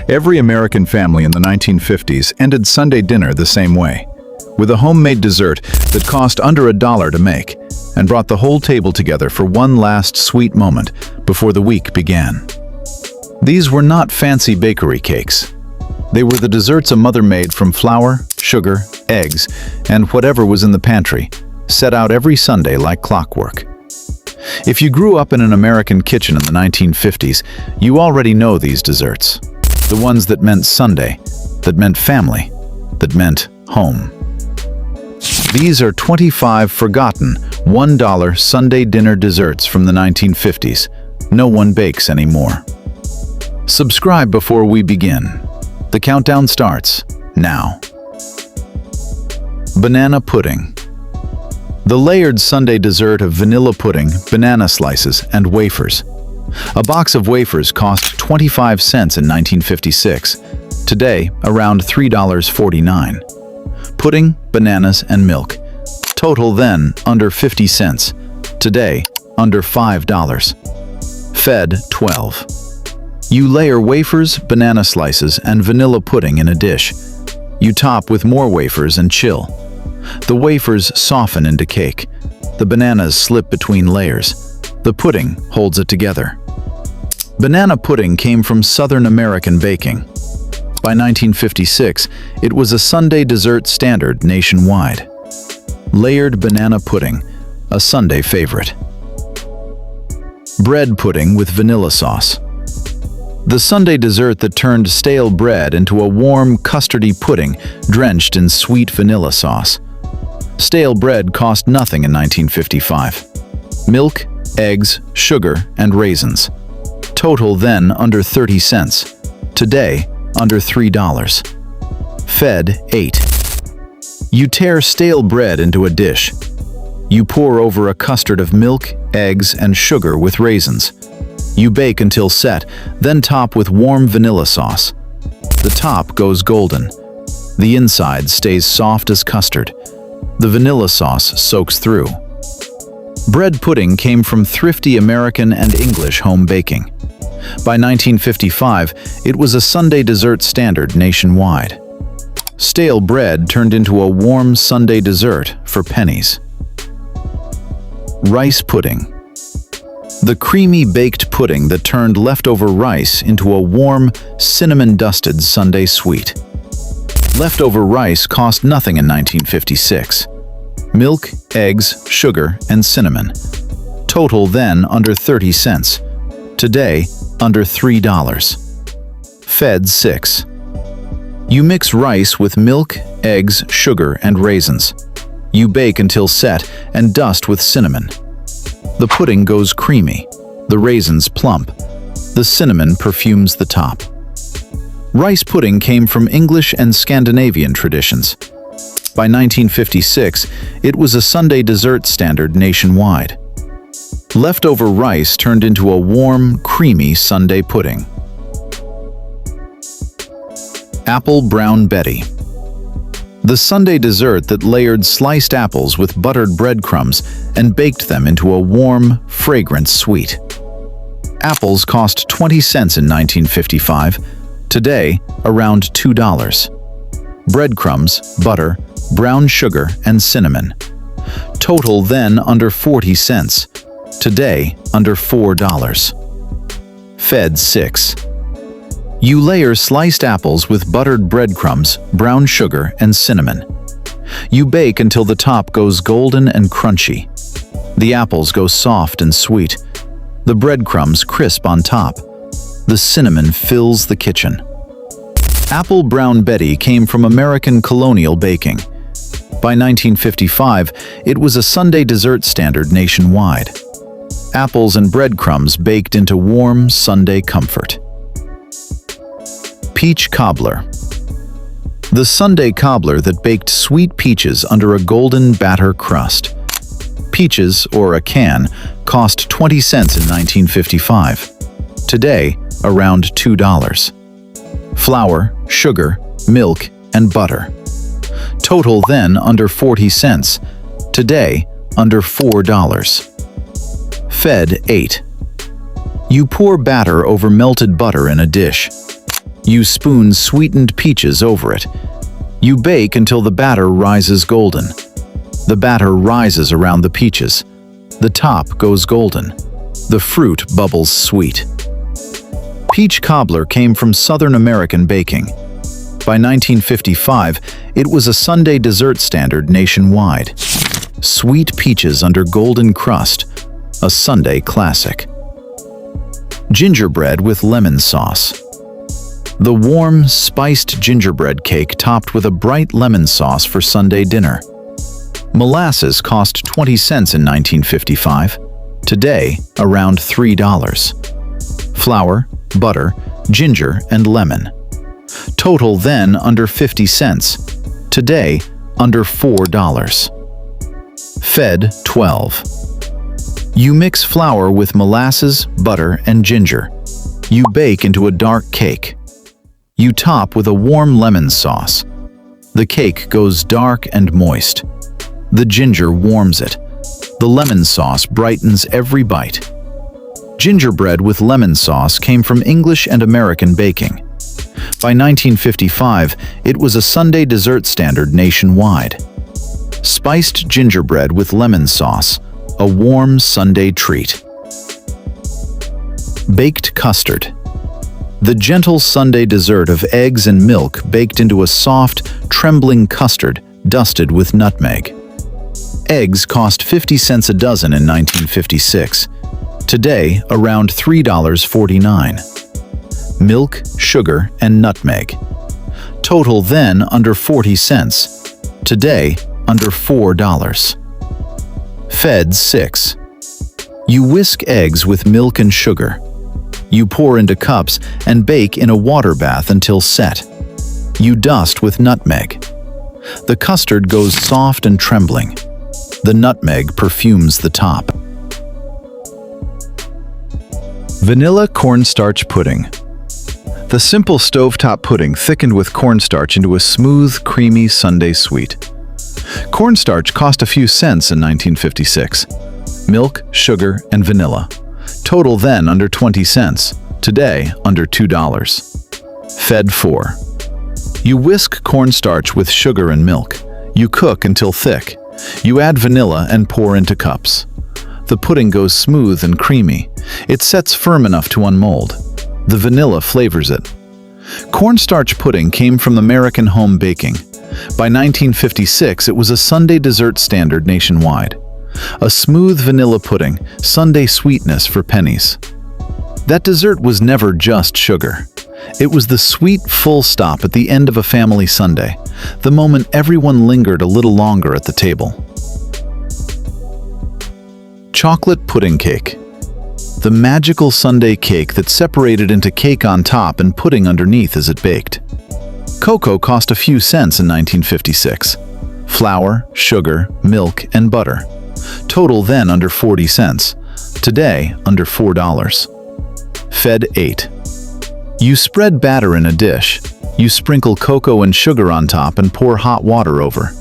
Every American family in the 1950s ended Sunday dinner the same way, with a homemade dessert that cost under $1 to make and brought the whole table together for one last sweet moment before the week began. These were not fancy bakery cakes. They were the desserts a mother made from flour, sugar, eggs, and whatever was in the pantry, set out every Sunday like clockwork. If you grew up in an American kitchen in the 1950s, you already know these desserts. The ones that meant Sunday, that meant family, that meant home. These are 25 forgotten $1 Sunday dinner desserts from the 1950s. No one bakes anymore. Subscribe before we begin. The countdown starts now. Banana pudding. The layered Sunday dessert of vanilla pudding, banana slices, and wafers. A box of wafers cost 25 cents in 1956. Today, around $3.49. Pudding, bananas, and milk. Total then, under 50 cents. Today, under $5. Fed, 12. You layer wafers, banana slices, and vanilla pudding in a dish. You top with more wafers and chill. The wafers soften into cake. The bananas slip between layers. The pudding holds it together. Banana pudding came from Southern American baking. By 1956, it was a Sunday dessert standard nationwide. Layered banana pudding, a Sunday favorite. Bread pudding with vanilla sauce. The Sunday dessert that turned stale bread into a warm, custardy pudding drenched in sweet vanilla sauce. Stale bread cost nothing in 1955. Milk, eggs, sugar, and raisins. Total then under 30 cents. Today, under $3. Fed, 8. You tear stale bread into a dish. You pour over a custard of milk, eggs, and sugar with raisins. You bake until set, then top with warm vanilla sauce. The top goes golden. The inside stays soft as custard. The vanilla sauce soaks through. Bread pudding came from thrifty American and English home baking. By 1955, it was a Sunday dessert standard nationwide. Stale bread turned into a warm Sunday dessert for pennies. Rice pudding. The creamy baked pudding that turned leftover rice into a warm, cinnamon-dusted Sunday sweet. Leftover rice cost nothing in 1956. Milk, eggs, sugar, and cinnamon. Total then under 30 cents. Today, under $3. Fed, 6. You mix rice with milk, eggs, sugar, and raisins. You bake until set and dust with cinnamon. The pudding goes creamy, the raisins plump, the cinnamon perfumes the top. Rice pudding came from English and Scandinavian traditions. By 1956, it was a Sunday dessert standard nationwide. Leftover rice turned into a warm, creamy Sunday pudding. Apple Brown Betty. The Sunday dessert that layered sliced apples with buttered breadcrumbs and baked them into a warm, fragrant sweet. Apples cost 20 cents in 1955. Today, around $2. Breadcrumbs, butter, brown sugar, and cinnamon. Total then under 40 cents. Today, under $4. Fed, 6. You layer sliced apples with buttered breadcrumbs, brown sugar, and cinnamon. You bake until the top goes golden and crunchy. The apples go soft and sweet. The breadcrumbs crisp on top. The cinnamon fills the kitchen. Apple Brown Betty came from American colonial baking. By 1955, it was a Sunday dessert standard nationwide. Apples and breadcrumbs baked into warm Sunday comfort. Peach cobbler. The Sunday cobbler that baked sweet peaches under a golden batter crust. Peaches, or a can, cost 20 cents in 1955. Today, around $2. Flour, sugar, milk, and butter. Total then under 40 cents. Today, under $4. Fed, 8. You pour batter over melted butter in a dish. You spoon sweetened peaches over it. You bake until the batter rises golden. The batter rises around the peaches. The top goes golden. The fruit bubbles sweet. Peach cobbler came from Southern American baking. By 1955, it was a Sunday dessert standard nationwide. Sweet peaches under golden crust, a Sunday classic. Gingerbread with lemon sauce. The warm, spiced gingerbread cake topped with a bright lemon sauce for Sunday dinner. Molasses cost 20 cents in 1955. Today, around $3. Flour, butter, ginger, and lemon. Total then under 50 cents. Today, under $4. Fed 12. You mix flour with molasses, butter, and ginger. You bake into a dark cake. You top with a warm lemon sauce. The cake goes dark and moist. The ginger warms it. The lemon sauce brightens every bite. Gingerbread with lemon sauce came from English and American baking. By 1955, it was a Sunday dessert standard nationwide. Spiced gingerbread with lemon sauce, a warm Sunday treat. Baked custard. The gentle Sunday dessert of eggs and milk baked into a soft, trembling custard dusted with nutmeg. Eggs cost 50 cents a dozen in 1956. Today, around $3.49. Milk, sugar, and nutmeg. Total then under 40 cents. Today, under $4. Fed 6. You whisk eggs with milk and sugar. You pour into cups and bake in a water bath until set. You dust with nutmeg. The custard goes soft and trembling. The nutmeg perfumes the top. Vanilla cornstarch pudding. The simple stovetop pudding thickened with cornstarch into a smooth, creamy Sunday sweet. Cornstarch cost a few cents in 1956. Milk, sugar, and vanilla. Total then under 20 cents. Today, under $2. Fed 4. You whisk cornstarch with sugar and milk. You cook until thick. You add vanilla and pour into cups. The pudding goes smooth and creamy. It sets firm enough to unmold. The vanilla flavors it. Cornstarch pudding came from American home baking. By 1956, it was a Sunday dessert standard nationwide. A smooth vanilla pudding, Sunday sweetness for pennies. That dessert was never just sugar. It was the sweet full stop at the end of a family Sunday, the moment everyone lingered a little longer at the table. Chocolate pudding cake. The magical Sunday cake that separated into cake on top and pudding underneath as it baked. Cocoa cost a few cents in 1956. Flour, sugar, milk, and butter. Total then under 40 cents. Today, under $4. Fed 8. You spread batter in a dish. You sprinkle cocoa and sugar on top and pour hot water over.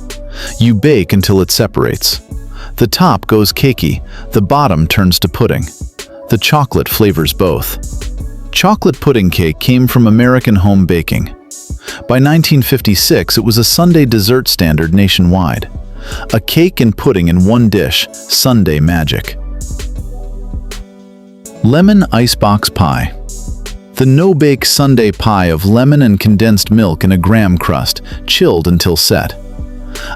You bake until it separates. The top goes cakey, the bottom turns to pudding. The chocolate flavors both. Chocolate pudding cake came from American home baking. By 1956, it was a Sunday dessert standard nationwide. A cake and pudding in one dish, Sunday magic. Lemon icebox pie. The no-bake Sunday pie of lemon and condensed milk in a graham crust, chilled until set.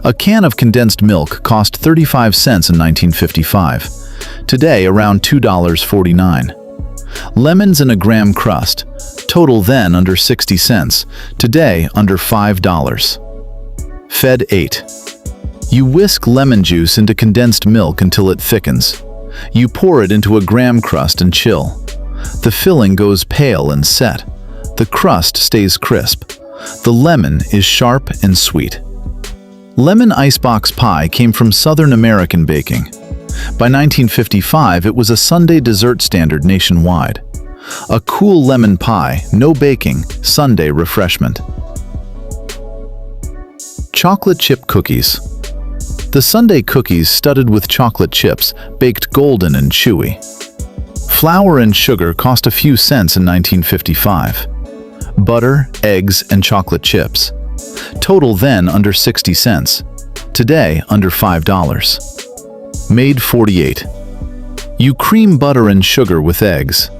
A can of condensed milk cost 35 cents in 1955. Today, around $2.49. Lemons in a graham crust. Total then under 60 cents. Today, under $5. Fed 8. You whisk lemon juice into condensed milk until it thickens. You pour it into a graham crust and chill. The filling goes pale and set. The crust stays crisp. The lemon is sharp and sweet. Lemon icebox pie came from Southern American baking. By 1955, it was a Sunday dessert standard nationwide. A cool lemon pie, no baking, Sunday refreshment. Chocolate chip cookies. The Sunday cookies studded with chocolate chips, baked golden and chewy. Flour and sugar cost a few cents in 1955. butter, eggs, and chocolate chips. Total then under 60 cents. Today under $5. Made 48. You cream butter and sugar with eggs.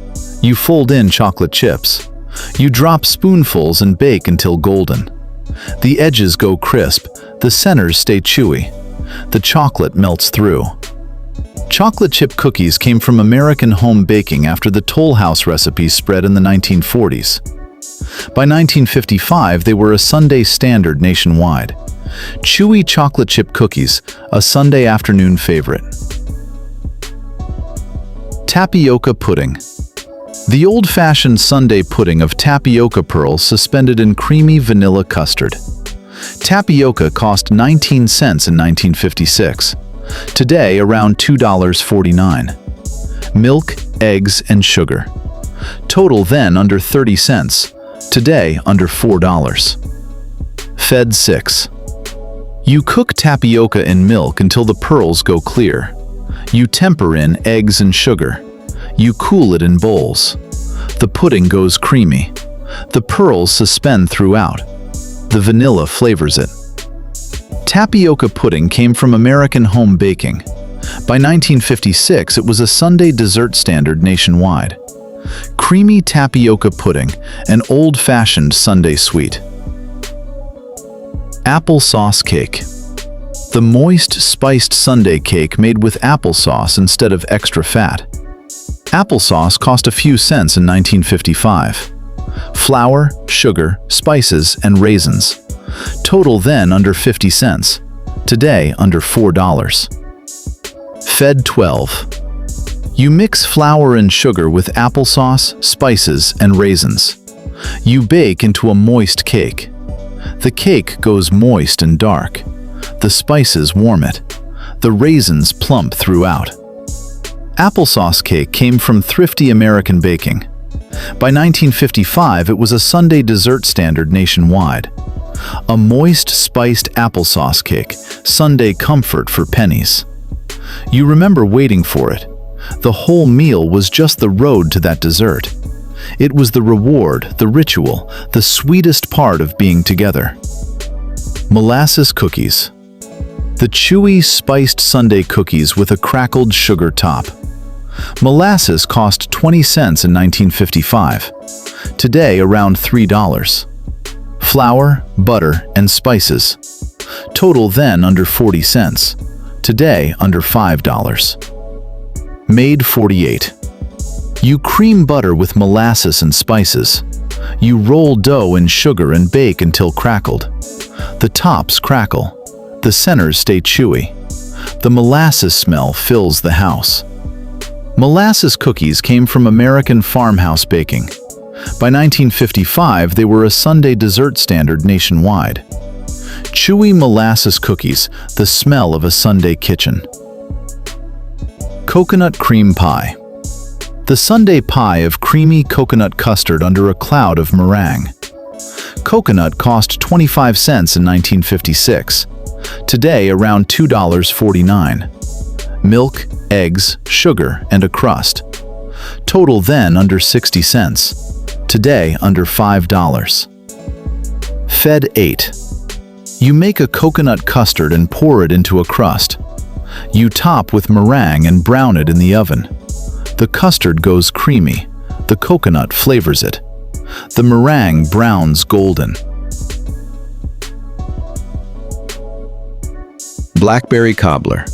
You fold in chocolate chips. You drop spoonfuls and bake until golden. The edges go crisp, the centers stay chewy. The chocolate melts through. Chocolate chip cookies came from American home baking after the Toll House recipes spread in the 1940s. By 1955, they were a Sunday standard nationwide. Chewy chocolate chip cookies, a Sunday afternoon favorite. Tapioca pudding. The old-fashioned Sunday pudding of tapioca pearls suspended in creamy vanilla custard. Tapioca cost 19 cents in 1956. Today, around $2.49. Milk, eggs, and sugar. Total then under 30 cents. Today, under $4. Fed 6. You cook tapioca in milk until the pearls go clear. You temper in eggs and sugar. You cool it in bowls. The pudding goes creamy. The pearls suspend throughout. The vanilla flavors it. Tapioca pudding came from American home baking. By 1956, it was a Sunday dessert standard nationwide. Creamy tapioca pudding, an old-fashioned Sunday sweet. Applesauce cake. The moist, spiced Sunday cake made with applesauce instead of extra fat. Applesauce cost a few cents in 1955. Flour, sugar, spices, and raisins. Total then under 50 cents. Today under $4. Fed 12. You mix flour and sugar with applesauce, spices, and raisins. You bake into a moist cake. The cake goes moist and dark. The spices warm it. The raisins plump throughout. Applesauce cake came from thrifty American baking. By 1955, it was a Sunday dessert standard nationwide. A moist, spiced applesauce cake, Sunday comfort for pennies. You remember waiting for it. The whole meal was just the road to that dessert. It was the reward, the ritual, the sweetest part of being together. Molasses cookies. The chewy, spiced Sunday cookies with a crackled sugar top. Molasses cost 20 cents in 1955. Today around $3. Flour, butter, and spices. Total then under 40 cents. Today under $5. Made 48. You cream butter with molasses and spices. You roll dough in sugar and bake until crackled. The tops crackle. The centers stay chewy. The molasses smell fills the house. Molasses cookies came from American farmhouse baking. By 1955, they were a Sunday dessert standard nationwide. Chewy molasses cookies, the smell of a Sunday kitchen. Coconut cream pie. The Sunday pie of creamy coconut custard under a cloud of meringue. Coconut cost 25 cents in 1956. Today around $2.49. Milk, eggs, sugar, and a crust. Total then under 60 cents. Today under $5. Fed 8. You make a coconut custard and pour it into a crust. You top with meringue and brown it in the oven. The custard goes creamy. The coconut flavors it. The meringue browns golden. Blackberry cobbler.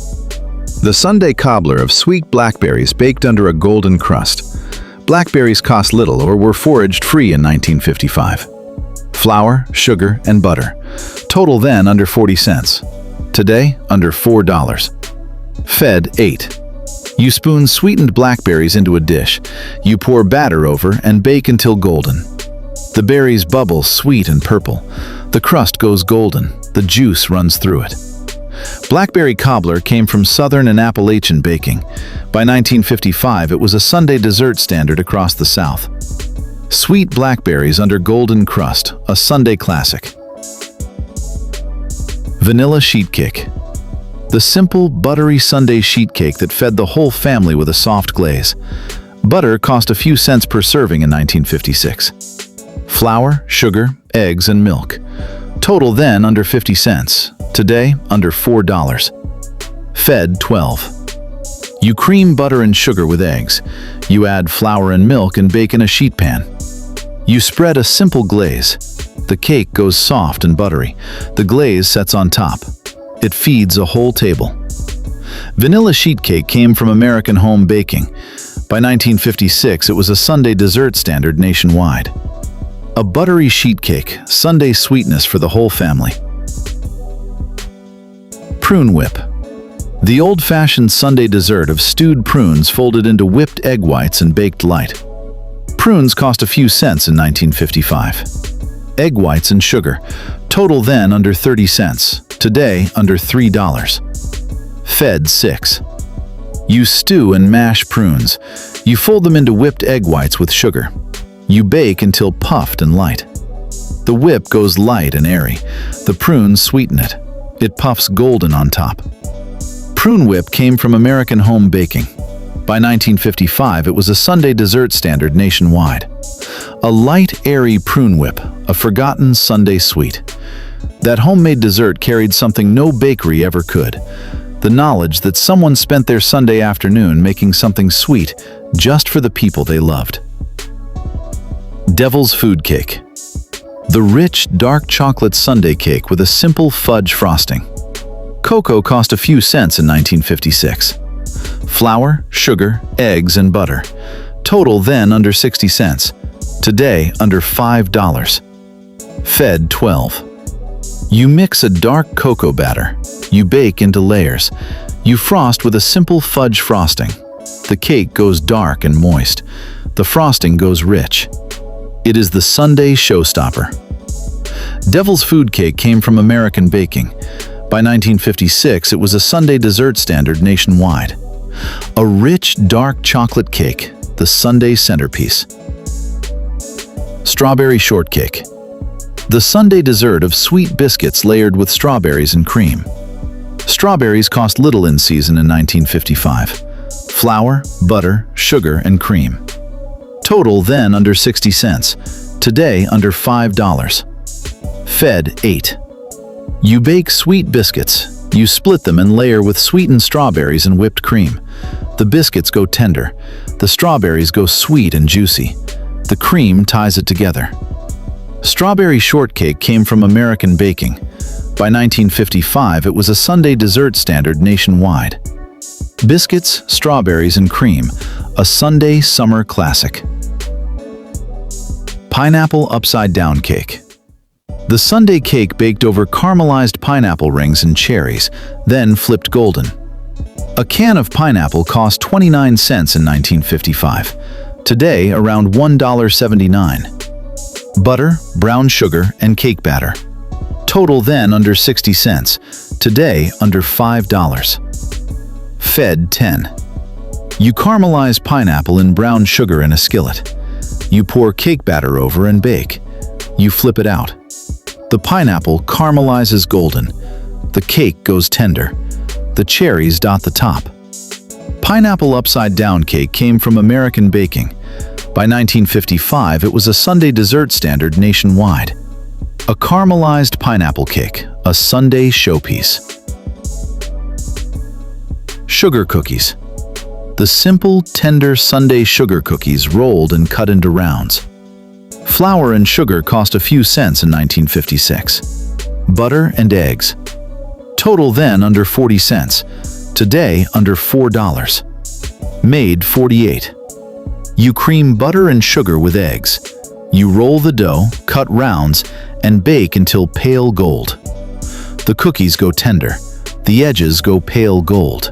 The Sunday cobbler of sweet blackberries baked under a golden crust. Blackberries cost little or were foraged free in 1955. Flour, sugar, and butter. Total then under 40 cents. Today, under $4. Fed 8. You spoon sweetened blackberries into a dish. You pour batter over and bake until golden. The berries bubble sweet and purple. The crust goes golden. The juice runs through it. Blackberry cobbler came from Southern and Appalachian baking. By 1955, it was a Sunday dessert standard across the South. Sweet blackberries under golden crust, a Sunday classic. Vanilla sheet cake. The simple, buttery Sunday sheet cake that fed the whole family with a soft glaze. Butter cost a few cents per serving in 1956. Flour, sugar, eggs, and milk. Total then under 50 cents. Today, under $4. Fed 12. You cream butter and sugar with eggs. You add flour and milk and bake in a sheet pan. You spread a simple glaze. The cake goes soft and buttery. The glaze sets on top. It feeds a whole table. Vanilla sheet cake came from American home baking. By 1956, it was a Sunday dessert standard nationwide. A buttery sheet cake, Sunday sweetness for the whole family. Prune whip. The old-fashioned Sunday dessert of stewed prunes folded into whipped egg whites and baked light. Prunes cost a few cents in 1955. Egg whites and sugar. Total then under 30 cents. Today under $3. Fed 6. You stew and mash prunes. You fold them into whipped egg whites with sugar. You bake until puffed and light. The whip goes light and airy. The prunes sweeten it. It puffs golden on top. Prune whip came from American home baking. By 1955, it was a Sunday dessert standard nationwide. A light, airy prune whip, a forgotten Sunday sweet. That homemade dessert carried something no bakery ever could. The knowledge that someone spent their Sunday afternoon making something sweet just for the people they loved. Devil's food cake. The rich, dark chocolate sundae cake with a simple fudge frosting. Cocoa cost a few cents in 1956. Flour, sugar, eggs, and butter. Total then under 60 cents. Today under $5. Fed 12. You mix a dark cocoa batter. You bake into layers. You frost with a simple fudge frosting. The cake goes dark and moist. The frosting goes rich. It is the Sunday showstopper. Devil's food cake came from American baking. By 1956, it was a Sunday dessert standard nationwide. A rich, dark chocolate cake, the Sunday centerpiece. Strawberry shortcake. The Sunday dessert of sweet biscuits layered with strawberries and cream. Strawberries cost little in season in 1955. Flour, butter, sugar, and cream. Total then under 60 cents. Today under $5. Fed 8. You bake sweet biscuits. You split them and layer with sweetened strawberries and whipped cream. The biscuits go tender. The strawberries go sweet and juicy. The cream ties it together. Strawberry shortcake came from American baking. By 1955, it was a Sunday dessert standard nationwide. Biscuits, strawberries, and cream, a Sunday summer classic. Pineapple upside-down cake. The Sunday cake baked over caramelized pineapple rings and cherries, then flipped golden. A can of pineapple cost 29 cents in 1955. Today, around $1.79. Butter, brown sugar, and cake batter. Total then under 60 cents. Today, under $5. Fed 10. You caramelize pineapple in brown sugar in a skillet. You pour cake batter over and bake. You flip it out. The pineapple caramelizes golden. The cake goes tender. The cherries dot the top. Pineapple upside-down cake came from American baking. By 1955, it was a Sunday dessert standard nationwide. A caramelized pineapple cake, a Sunday showpiece. Sugar cookies. The simple, tender Sunday sugar cookies rolled and cut into rounds. Flour and sugar cost a few cents in 1956. Butter and eggs. Total then under 40 cents. Today under $4. Made 48. You cream butter and sugar with eggs. You roll the dough, cut rounds, and bake until pale gold. The cookies go tender. The edges go pale gold.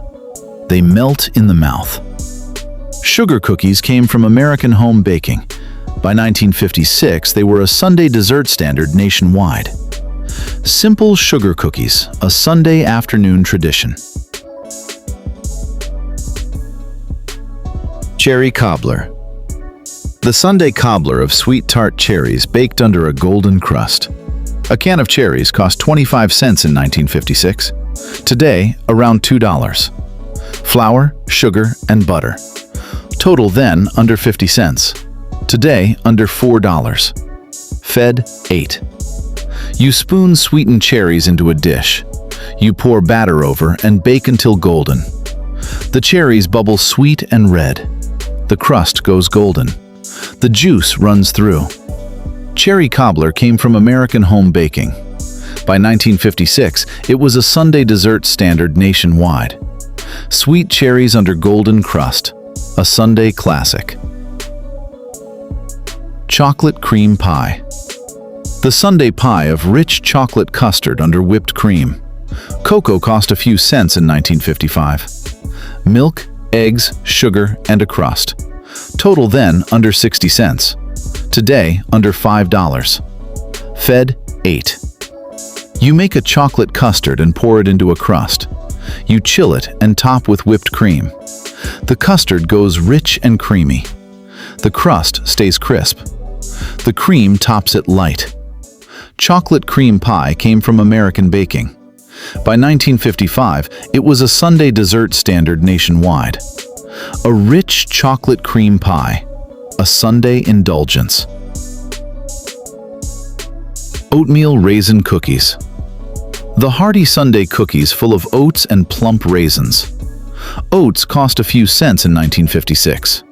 They melt in the mouth. Sugar cookies came from American home baking. By 1956, they were a Sunday dessert standard nationwide. Simple sugar cookies, a Sunday afternoon tradition. Cherry cobbler. The Sunday cobbler of sweet tart cherries baked under a golden crust. A can of cherries cost 25 cents in 1956. Today, around $2. Flour, sugar, and butter. Total then under 50 cents. Today under $4. Fed 8. You spoon sweetened cherries into a dish. You pour batter over and bake until golden. The cherries bubble sweet and red. The crust goes golden. The juice runs through. Cherry cobbler came from American home baking. By 1956, it was a Sunday dessert standard nationwide. Sweet cherries under golden crust, a Sunday classic. Chocolate cream pie. The Sunday pie of rich chocolate custard under whipped cream. Cocoa cost a few cents in 1955. Milk, eggs, sugar, and a crust. Total then under 60 cents. Today under $5. Fed 8. You make a chocolate custard and pour it into a crust. You chill it and top with whipped cream. The custard goes rich and creamy. The crust stays crisp. The cream tops it light. Chocolate cream pie came from American baking. By 1955, it was a Sunday dessert standard nationwide. A rich chocolate cream pie, a Sunday indulgence. Oatmeal raisin cookies. The hearty Sunday cookies full of oats and plump raisins. Oats cost a few cents in 1956.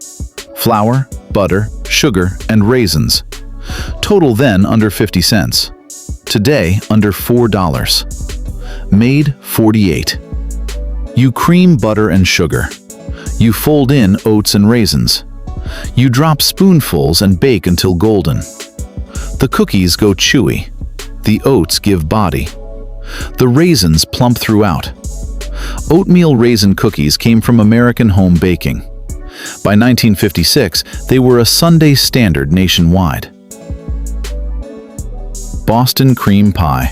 Flour, butter, sugar, and raisins. Total then under 50 cents. Today under $4. Made 48. You cream butter and sugar. You fold in oats and raisins. You drop spoonfuls and bake until golden. The cookies go chewy. The oats give body. The raisins plump throughout. Oatmeal raisin cookies came from American home baking. By 1956, they were a Sunday standard nationwide. Boston cream pie.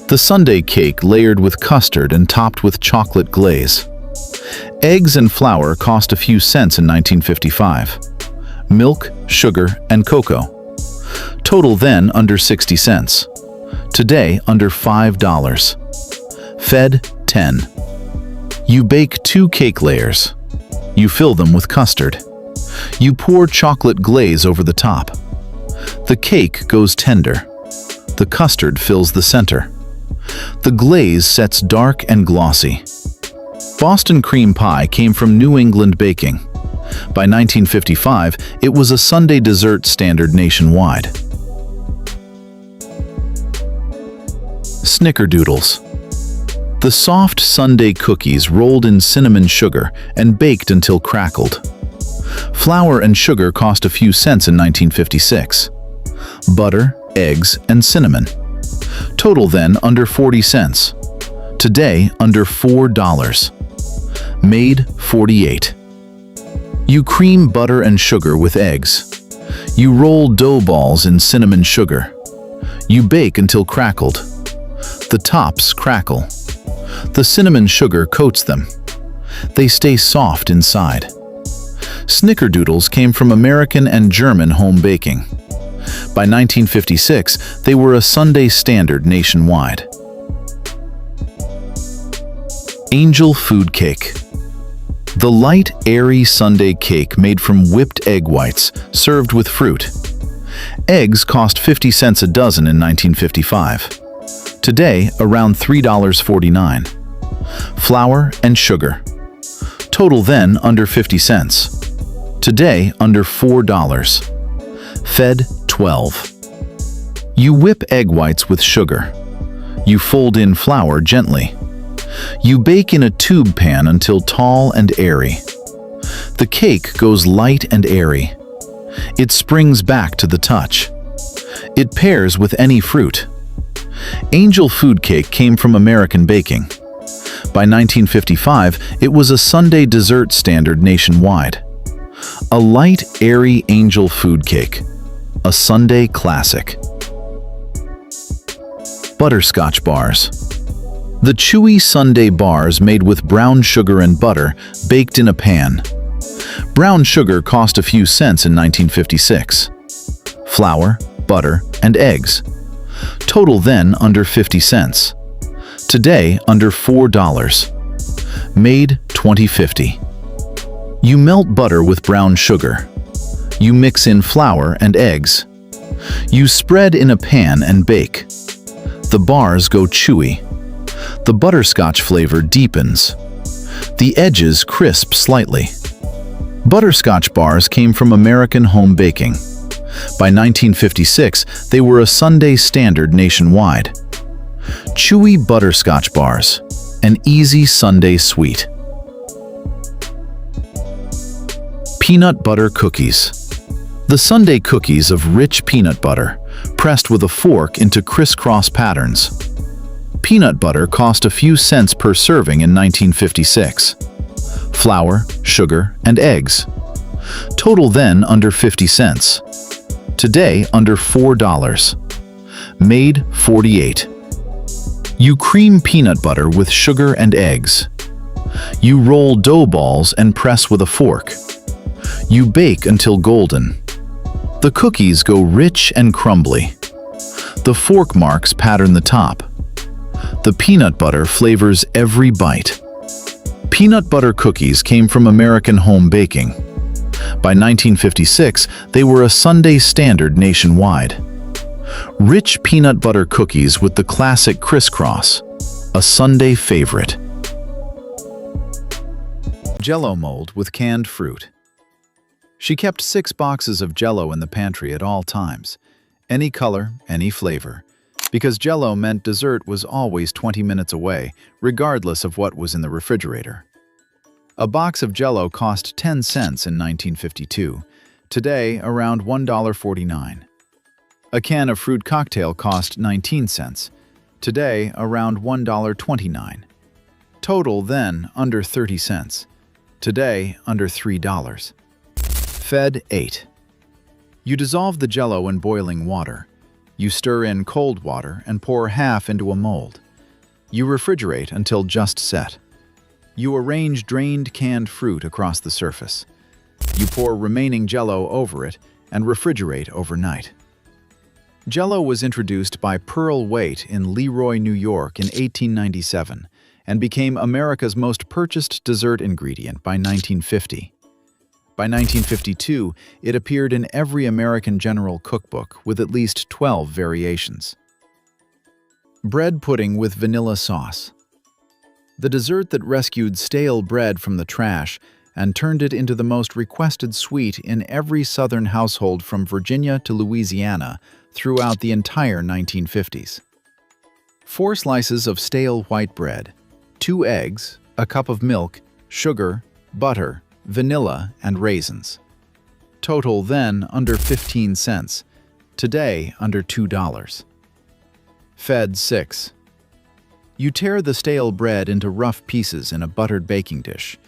The Sunday cake layered with custard and topped with chocolate glaze. Eggs and flour cost a few cents in 1955. Milk, sugar, and cocoa. Total then under 60 cents. Today under $5. Fed 10. You bake 2 cake layers. You fill them with custard. You pour chocolate glaze over the top. The cake goes tender. The custard fills the center. The glaze sets dark and glossy. Boston cream pie came from New England baking. By 1955, it was a Sunday dessert standard nationwide. Snickerdoodles. The soft Sunday cookies rolled in cinnamon sugar and baked until crackled. Flour and sugar cost a few cents in 1956. Butter, eggs, and cinnamon. Total then under 40 cents. Today under $4. Made 48. You cream butter and sugar with eggs. You roll dough balls in cinnamon sugar. You bake until crackled. The tops crackle. The cinnamon sugar coats them. They stay soft inside. Snickerdoodles came from American and German home baking. By 1956, they were a Sunday standard nationwide. Angel food cake. The light, airy Sunday cake made from whipped egg whites, served with fruit. Eggs cost 50 cents a dozen in 1955. Today, around $3.49. Flour and sugar. Total then under 50 cents. Today, under $4. Fed 12. You whip egg whites with sugar. You fold in flour gently. You bake in a tube pan until tall and airy. The cake goes light and airy. It springs back to the touch. It pairs with any fruit. Angel food cake came from American baking. By 1955, it was a Sunday dessert standard nationwide. A light, airy angel food cake. A Sunday classic. Butterscotch bars. The chewy Sunday bars made with brown sugar and butter, baked in a pan. Brown sugar cost a few cents in 1956. Flour, butter, and eggs. Total then under 50 cents. Today under $4. Made 2050. You melt butter with brown sugar. You mix in flour and eggs. You spread in a pan and bake. The bars go chewy. The butterscotch flavor deepens. The edges crisp slightly. Butterscotch bars came from American home baking. By 1956, they were a Sunday standard nationwide. Chewy butterscotch bars, an easy Sunday sweet. Peanut butter cookies. The Sunday cookies of rich peanut butter, pressed with a fork into crisscross patterns. Peanut butter cost a few cents per serving in 1956. Flour, sugar, and eggs. Total then under 50 cents. Today under $4. Made 48. You cream peanut butter with sugar and eggs. You roll dough balls and press with a fork. You bake until golden. The cookies go rich and crumbly. The fork marks pattern the top. The peanut butter flavors every bite. Peanut butter cookies came from American home baking. By 1956, they were a Sunday standard nationwide. Rich peanut butter cookies with the classic crisscross, a Sunday favorite. Jell-O mold with canned fruit. She kept 6 boxes of Jell-O in the pantry at all times. Any color, any flavor. Because Jell-O meant dessert was always 20 minutes away, regardless of what was in the refrigerator. A box of Jell-O cost 10 cents in 1952. Today, around $1.49. A can of fruit cocktail cost 19 cents. Today, around $1.29. Total then, under 30 cents. Today, under $3. Fed 8. You dissolve the Jell-O in boiling water. You stir in cold water and pour half into a mold. You refrigerate until just set. You arrange drained canned fruit across the surface. You pour remaining Jell-O over it and refrigerate overnight. Jell-O was introduced by Pearl Waite in Leroy, New York in 1897 and became America's most purchased dessert ingredient by 1950. By 1952, it appeared in every American General cookbook with at least 12 variations. Bread pudding with vanilla sauce. The dessert that rescued stale bread from the trash and turned it into the most requested sweet in every Southern household from Virginia to Louisiana throughout the entire 1950s. 4 slices of stale white bread, 2 eggs, a cup of milk, sugar, butter, vanilla, and raisins. Total then under 15 cents. Today under $2. Fed 6. You tear the stale bread into rough pieces in a buttered baking dish.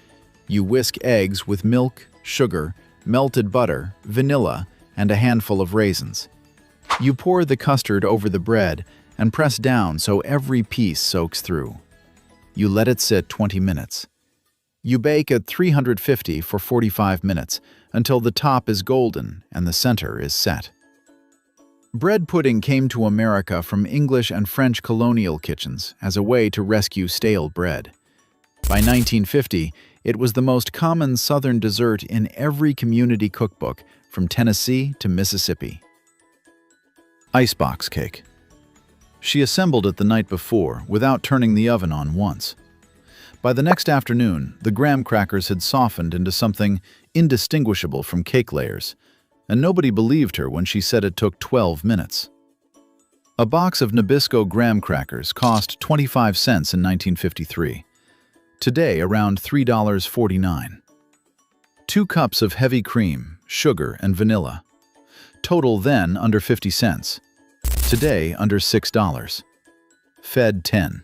You whisk eggs with milk, sugar, melted butter, vanilla, and a handful of raisins. You pour the custard over the bread and press down so every piece soaks through. You let it sit 20 minutes. You bake at 350 for 45 minutes until the top is golden and the center is set. Bread pudding came to America from English and French colonial kitchens as a way to rescue stale bread. By 1950, it was the most common Southern dessert in every community cookbook from Tennessee to Mississippi. Icebox cake. She assembled it the night before without turning the oven on once. By the next afternoon, the graham crackers had softened into something indistinguishable from cake layers, and nobody believed her when she said it took 12 minutes. A box of Nabisco graham crackers cost 25 cents in 1953. Today, around $3.49. 2 cups of heavy cream, sugar, and vanilla. Total then under 50 cents. Today, under $6. Fed 10.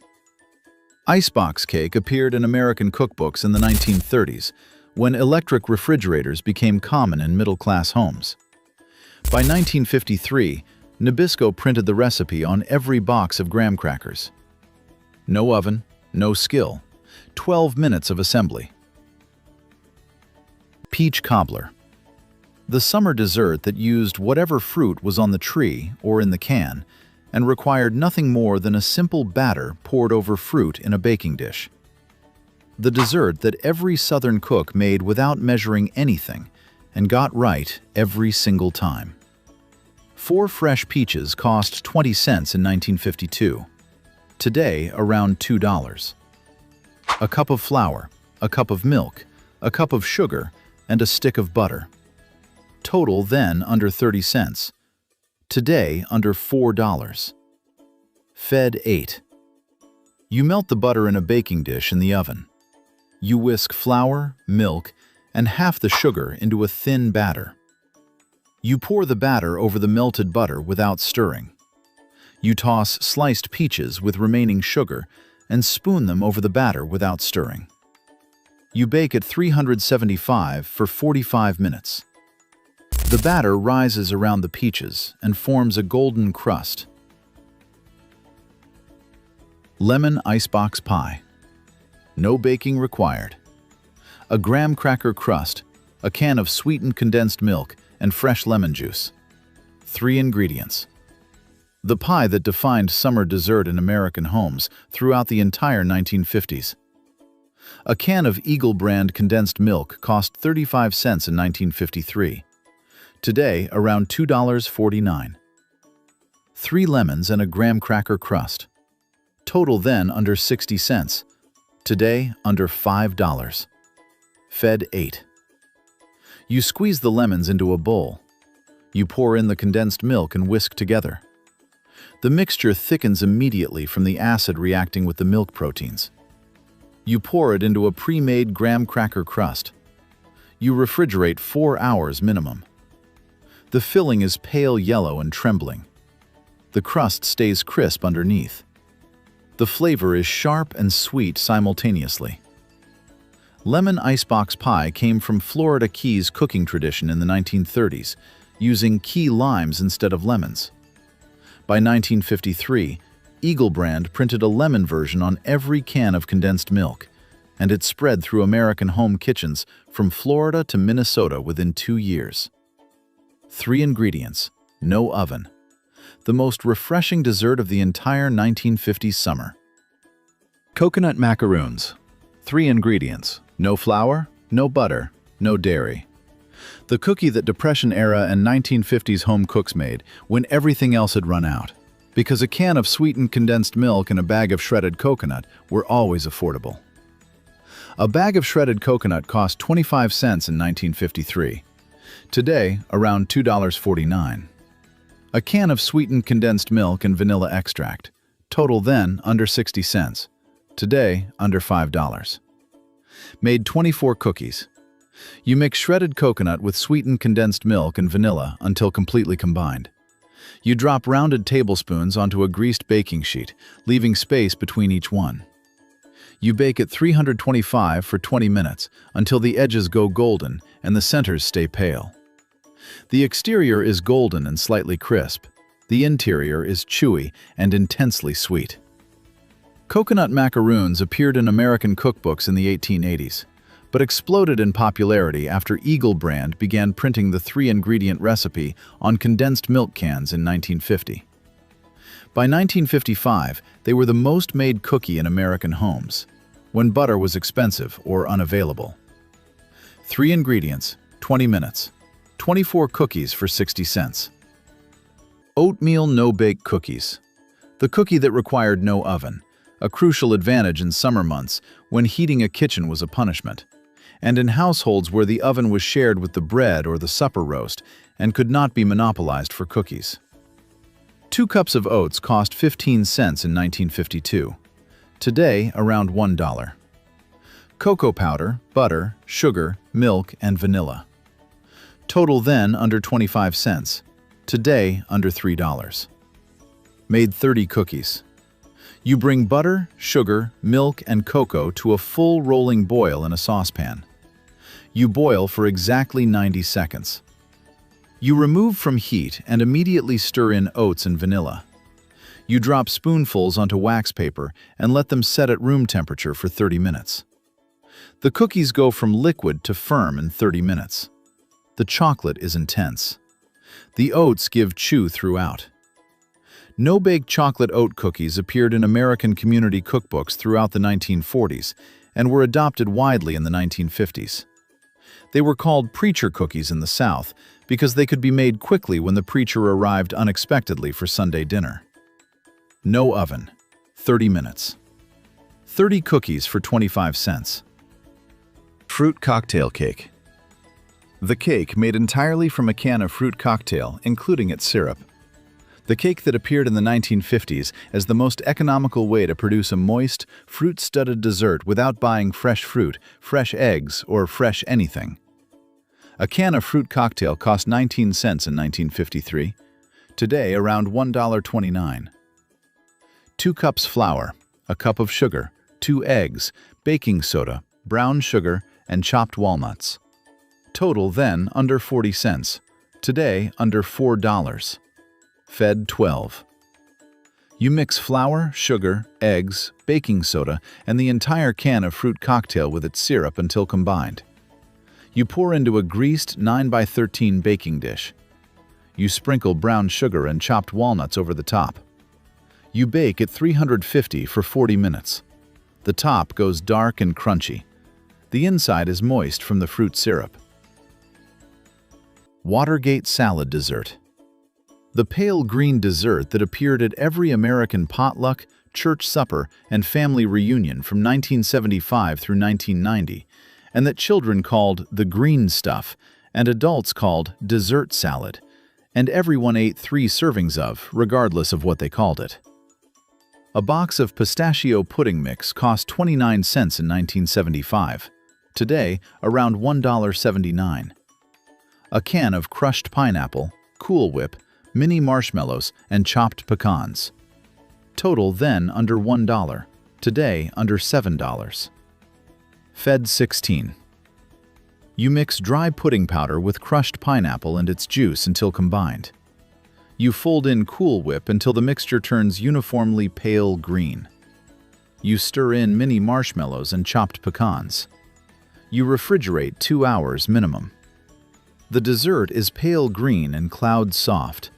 Icebox cake appeared in American cookbooks in the 1930s, when electric refrigerators became common in middle-class homes. By 1953, Nabisco printed the recipe on every box of graham crackers. No oven, no skill, 12 minutes of assembly. Peach cobbler. The summer dessert that used whatever fruit was on the tree or in the can and required nothing more than a simple batter poured over fruit in a baking dish. The dessert that every Southern cook made without measuring anything and got right every single time. 4 fresh peaches cost 20 cents in 1952. Today, around $2. A cup of flour, a cup of milk, a cup of sugar, and a stick of butter. Total then under 30 cents. Today, under $4. Fed 8. You melt the butter in a baking dish in the oven. You whisk flour, milk, and half the sugar into a thin batter. You pour the batter over the melted butter without stirring. You toss sliced peaches with remaining sugar and spoon them over the batter without stirring. You bake at 375 for 45 minutes. The batter rises around the peaches and forms a golden crust. Lemon icebox pie. No baking required. A graham cracker crust, a can of sweetened condensed milk, and fresh lemon juice. 3 ingredients. The pie that defined summer dessert in American homes throughout the entire 1950s. A can of Eagle brand condensed milk cost 35 cents in 1953. Today, around $2.49. 3 lemons and a graham cracker crust. Total then under 60 cents. Today, under $5. Fed 8. You squeeze the lemons into a bowl. You pour in the condensed milk and whisk together. The mixture thickens immediately from the acid reacting with the milk proteins. You pour it into a pre-made graham cracker crust. You refrigerate 4 hours minimum. The filling is pale yellow and trembling. The crust stays crisp underneath. The flavor is sharp and sweet simultaneously. Lemon icebox pie came from Florida Keys cooking tradition in the 1930s, using key limes instead of lemons. By 1953, Eagle brand printed a lemon version on every can of condensed milk, and it spread through American home kitchens from Florida to Minnesota within 2 years. 3 ingredients, no oven. The most refreshing dessert of the entire 1950s summer. Coconut macaroons. 3 ingredients, no flour, no butter, no dairy. The cookie that Depression-era and 1950s home cooks made when everything else had run out, because a can of sweetened condensed milk and a bag of shredded coconut were always affordable. A bag of shredded coconut cost 25 cents in 1953. Today, around $2.49. A can of sweetened condensed milk and vanilla extract. Total then under 60 cents. Today, under $5. Made 24 cookies. You mix shredded coconut with sweetened condensed milk and vanilla until completely combined. You drop rounded tablespoons onto a greased baking sheet, leaving space between each one. You bake at 325 for 20 minutes until the edges go golden and the centers stay pale. The exterior is golden and slightly crisp. The interior is chewy and intensely sweet. Coconut macaroons appeared in American cookbooks in the 1880s, but exploded in popularity after Eagle brand began printing the 3-ingredient recipe on condensed milk cans in 1950. By 1955, they were the most made cookie in American homes, when butter was expensive or unavailable. 3 ingredients, 20 minutes, 24 cookies for 60 cents. Oatmeal no-bake cookies. The cookie that required no oven, a crucial advantage in summer months when heating a kitchen was a punishment, and in households where the oven was shared with the bread or the supper roast and could not be monopolized for cookies. 2 cups of oats cost 15 cents in 1952. Today, around $1. Cocoa powder, butter, sugar, milk, and vanilla. Total then under 25 cents. Today, under $3. Made 30 cookies. You bring butter, sugar, milk, and cocoa to a full rolling boil in a saucepan. You boil for exactly 90 seconds. You remove from heat and immediately stir in oats and vanilla. You drop spoonfuls onto wax paper and let them set at room temperature for 30 minutes. The cookies go from liquid to firm in 30 minutes. The chocolate is intense. The oats give chew throughout. No-bake chocolate oat cookies appeared in American community cookbooks throughout the 1940s and were adopted widely in the 1950s. They were called preacher cookies in the South because they could be made quickly when the preacher arrived unexpectedly for Sunday dinner. No oven, 30 minutes. 30 cookies for 25 cents. Fruit cocktail cake. The cake made entirely from a can of fruit cocktail, including its syrup. The cake that appeared in the 1950s as the most economical way to produce a moist, fruit-studded dessert without buying fresh fruit, fresh eggs, or fresh anything. A can of fruit cocktail cost 19 cents in 1953. Today, around $1.29. 2 cups flour, a cup of sugar, 2 eggs, baking soda, brown sugar, and chopped walnuts. Total then under 40 cents. Today, under $4. Fed 12. You mix flour, sugar, eggs, baking soda, and the entire can of fruit cocktail with its syrup until combined. You pour into a greased 9x13 baking dish. You sprinkle brown sugar and chopped walnuts over the top. You bake at 350 for 40 minutes. The top goes dark and crunchy. The inside is moist from the fruit syrup. Watergate salad dessert. The pale green dessert that appeared at every American potluck, church supper, and family reunion from 1975 through 1990, and that children called the green stuff and adults called dessert salad, and everyone ate 3 servings of, regardless of what they called it. A box of pistachio pudding mix cost 29 cents in 1975. Today, around $1.79. A can of crushed pineapple, Cool Whip, mini marshmallows, and chopped pecans. Total then under $1. Today, under $7. Fed 16. You mix dry pudding powder with crushed pineapple and its juice until combined. You fold in Cool Whip until the mixture turns uniformly pale green. You stir in mini marshmallows and chopped pecans. You refrigerate 2 hours minimum. The dessert is pale green and cloud soft.